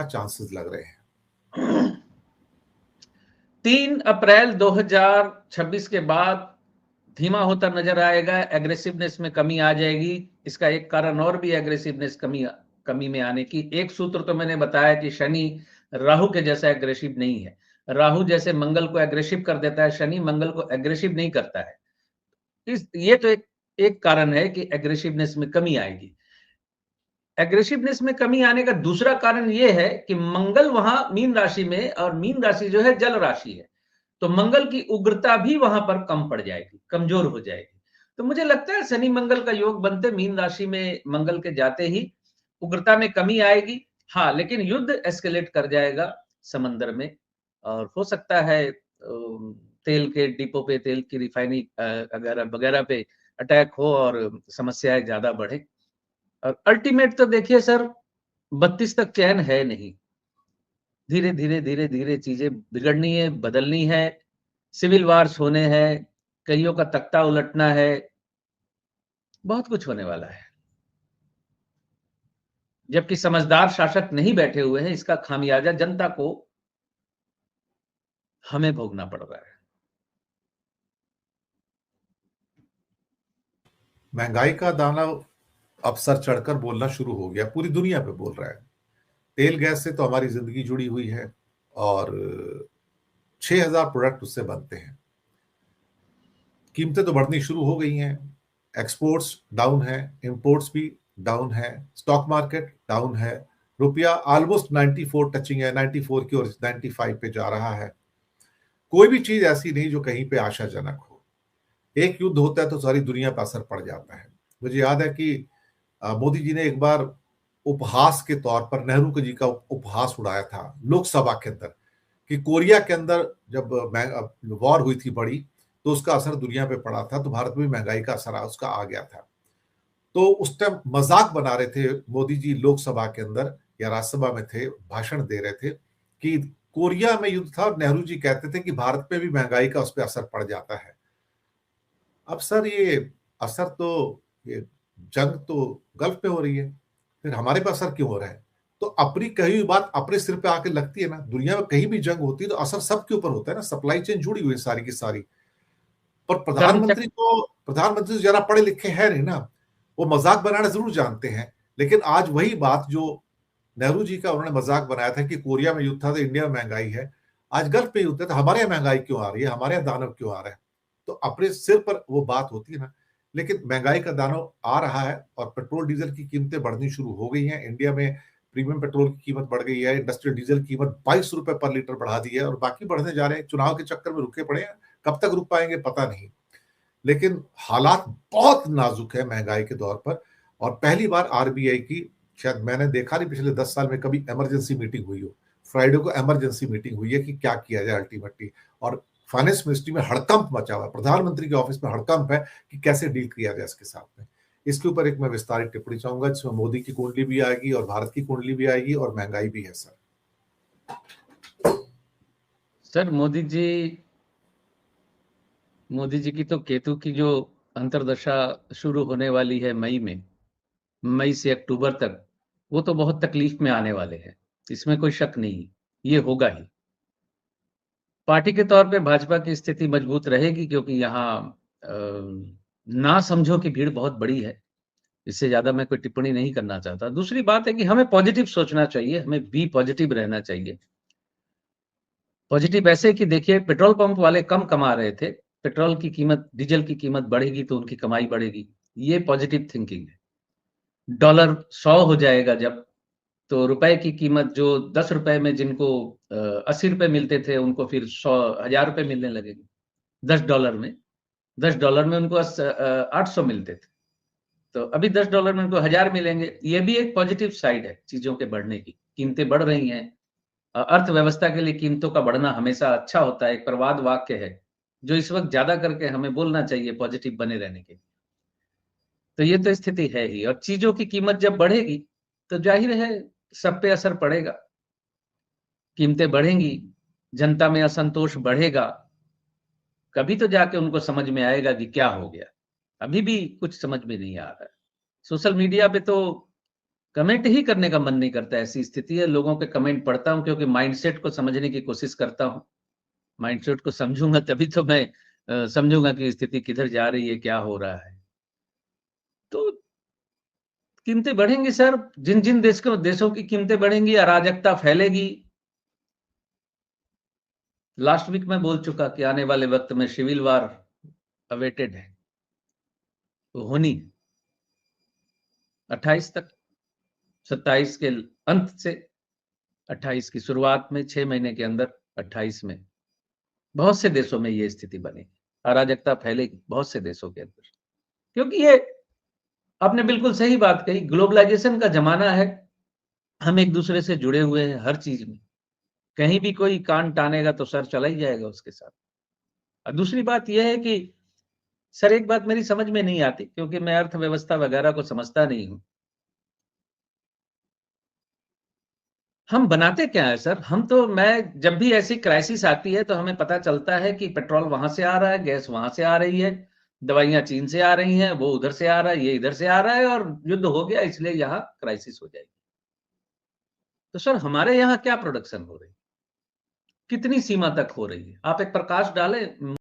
Chances लग रहे हैं? 3 अप्रैल 2026 के बाद धीमा होता नजर आएगा, एग्रेसिवनेस में कमी आ जाएगी। इसका एक कारण और भी एग्रेसिवनेस कमी में आने की। एक सूत्र तो मैंने बताया कि शनि राहु के जैसा एग्रेसिव नहीं है। राहु जैसे मंगल को एग्रेसिव कर देता है, शनि मंगल को एग्रेसिव नहीं करता है। ये तो एक कारण है कि एग्रेसिवनेस में कमी आएगी। एग्रेसिवनेस में कमी आने का दूसरा कारण यह है कि मंगल वहां मीन राशि में, और मीन राशि जो है जल राशि है, तो मंगल की उग्रता भी वहां पर कम पड़ जाएगी, कमजोर हो जाएगी। तो मुझे लगता है शनि मंगल का योग बनते मीन राशि में मंगल के जाते ही उग्रता में कमी आएगी। हाँ, लेकिन युद्ध एस्केलेट कर जाएगा समंदर में, और हो सकता है तेल के डिपो पे, तेल की रिफाइनरी वगैरह पे अटैक हो और समस्याएं ज्यादा बढ़े। और अल्टीमेट तो देखिए सर, 32 तक चैन है नहीं। धीरे धीरे धीरे धीरे चीजें बिगड़नी है, बदलनी है, सिविल वार्स होने हैं, कईयों का तख्ता उलटना है, बहुत कुछ होने वाला है। जबकि समझदार शासक नहीं बैठे हुए हैं, इसका खामियाजा जनता को हमें भोगना पड़ रहा है। महंगाई का दाना अब सर चढ़कर बोलना शुरू हो गया, पूरी दुनिया पे बोल रहा है। तेल गैस से तो हमारी जिंदगी जुड़ी हुई है और 6,000 प्रोडक्ट उससे बनते हैं। कीमतें तो बढ़नी शुरू हो गई हैं। एक्सपोर्ट्स डाउन है, इंपोर्ट्स भी डाउन है, स्टॉक मार्केट डाउन है। रुपया ऑलमोस्ट 94 टचिंग है, 94 की और 95 पे जा रहा है। कोई भी चीज ऐसी नहीं जो कहीं पे आशाजनक हो। एक युद्ध होता है तो सारी दुनिया पर असर पड़ जाता है। मुझे याद है कि मोदी जी ने एक बार उपहास के तौर पर नेहरू जी का उपहास उड़ाया था लोकसभा के अंदर, कि कोरिया के अंदर जब वॉर हुई थी बड़ी, तो उसका असर दुनिया पे पड़ा था, तो भारत में महंगाई का असर उसका आ गया था। तो उस टाइम मजाक बना रहे थे मोदी जी, लोकसभा के अंदर या राज्यसभा में थे, भाषण दे रहे थे कि कोरिया में युद्ध था और नेहरू जी कहते थे कि भारत पे भी महंगाई का उस पर असर पड़ जाता है। अब सर ये असर तो, ये जंग तो गल्फ पे हो रही है, फिर हमारे पे असर क्यों हो रहा है? तो अपनी कही हुई बात अपने सिर पे आके लगती है ना। दुनिया में कहीं भी जंग होती है तो असर सबके ऊपर होता है ना, सप्लाई चेन जुड़ी हुई है सारी की सारी। पर प्रधानमंत्री जरा पढ़े लिखे है नहीं ना, वो मजाक बनाना जरूर जानते हैं। लेकिन आज वही बात जो नेहरू जी का उन्होंने मजाक बनाया था कि कोरिया में युद्ध था तो इंडिया में महंगाई है, आज गल्फ पे युद्ध है तो हमारे यहाँ महंगाई क्यों आ रही है, हमारे यहाँ दानव क्यों आ रहा है? तो अपने सिर पर वो बात होती है ना। लेकिन महंगाई का दानव आ रहा है और पेट्रोल डीजल की कीमतें बढ़नी शुरू हो गई हैं। इंडिया में प्रीमियम पेट्रोल की कीमत बढ़ गई है, इंडस्ट्रियल डीजल की कीमत 22 रुपए पर लीटर बढ़ा दी है और बाकी बढ़ने जा रहे हैं। चुनाव के चक्कर में रुके पड़े हैं, कब तक रुक पाएंगे पता नहीं। लेकिन हालात बहुत नाजुक है महंगाई के दौर पर। और पहली बार आरबीआई की, शायद मैंने देखा नहीं पिछले 10 साल में कभी इमरजेंसी मीटिंग हुई हो। फ्राइडे को इमरजेंसी मीटिंग हुई है कि क्या किया जाए अल्टीमेटली। और फाइनेंस मिनिस्ट्री में हड़कंप मचा हुआ है, प्रधानमंत्री के ऑफिस में हड़कंप है कि कैसे डील किया जाए इसके साथ में। इसके ऊपर एक मैं विस्तारित टिप्पणी चाहूंगा, जिसमें मोदी की कुंडली भी आएगी और भारत की कुंडली भी आएगी और महंगाई भी है सर मोदी जी की तो केतु की जो अंतर्दशा शुरू होने वाली है मई से अक्टूबर तक, वो तो बहुत तकलीफ में आने वाले हैं, इसमें कोई शक नहीं, ये होगा ही। पार्टी के तौर पे भाजपा की स्थिति मजबूत रहेगी, क्योंकि यहाँ ना समझो की भीड़ बहुत बड़ी है। इससे ज्यादा मैं कोई टिप्पणी नहीं करना चाहता। दूसरी बात है कि हमें पॉजिटिव सोचना चाहिए, हमें बी पॉजिटिव रहना चाहिए। पॉजिटिव ऐसे कि देखिए, पेट्रोल पंप वाले कम कमा रहे थे, पेट्रोल की कीमत, डीजल की कीमत बढ़ेगी तो उनकी कमाई बढ़ेगी, ये पॉजिटिव थिंकिंग है। डॉलर 100 हो जाएगा जब, तो रुपए की कीमत जो 10 रुपए में जिनको 80 रुपए मिलते थे, उनको फिर 1,000 रुपए मिलने लगेंगे। $10 में उनको 800 मिलते थे, तो अभी $10 में उनको 1,000 मिलेंगे। ये भी एक पॉजिटिव साइड है चीजों के बढ़ने की। कीमतें बढ़ रही हैं, अर्थव्यवस्था के लिए कीमतों का बढ़ना हमेशा अच्छा होता है, एक प्रवाद वाक्य है जो इस वक्त ज्यादा करके हमें बोलना चाहिए पॉजिटिव बने रहने के। तो ये तो स्थिति है ही, और चीजों की कीमत जब बढ़ेगी तो जाहिर है सब पे असर पड़ेगा, कीमतें बढ़ेंगी, जनता में असंतोष बढ़ेगा। कभी तो जाके उनको समझ में आएगा कि क्या हो गया। अभी भी कुछ समझ में नहीं आ रहा है। सोशल मीडिया पे तो कमेंट ही करने का मन नहीं करता, ऐसी स्थिति है। लोगों के कमेंट पढ़ता हूं क्योंकि माइंडसेट को समझने की कोशिश करता हूं। माइंडसेट को समझूंगा तभी तो मैं समझूंगा कि स्थिति किधर जा रही है, क्या हो रहा है। तो कीमतें बढ़ेंगी सर, जिन जिन देशों की कीमतें बढ़ेंगी, अराजकता फैलेगी। लास्ट वीक में बोल चुका कि आने वाले वक्त में सिविल वार अवेटेड है, तो होनी 28 तक, 27 के अंत से 28 की शुरुआत में, 6 महीने के अंदर 28 में बहुत से देशों में ये स्थिति बनेगी, अराजकता फैलेगी बहुत से देशों के अंदर। क्योंकि ये आपने बिल्कुल सही बात कही, ग्लोबलाइजेशन का जमाना है, हम एक दूसरे से जुड़े हुए हैं हर चीज में। कहीं भी कोई कान टानेगा तो सर चला ही जाएगा उसके साथ। और दूसरी बात यह है कि सर एक बात मेरी समझ में नहीं आती, क्योंकि मैं अर्थव्यवस्था वगैरह को समझता नहीं हूं। हम बनाते क्या है सर? मैं जब भी ऐसी क्राइसिस आती है तो हमें पता चलता है कि पेट्रोल वहां से आ रहा है, गैस वहां से आ रही है, दवाइयां चीन से आ रही हैं, वो उधर से आ रहा है, ये इधर से आ रहा है, और युद्ध हो गया इसलिए यहाँ क्राइसिस हो जाएगी। तो सर हमारे यहाँ क्या प्रोडक्शन हो रही है, कितनी सीमा तक हो रही है? आप एक प्रकाश डालें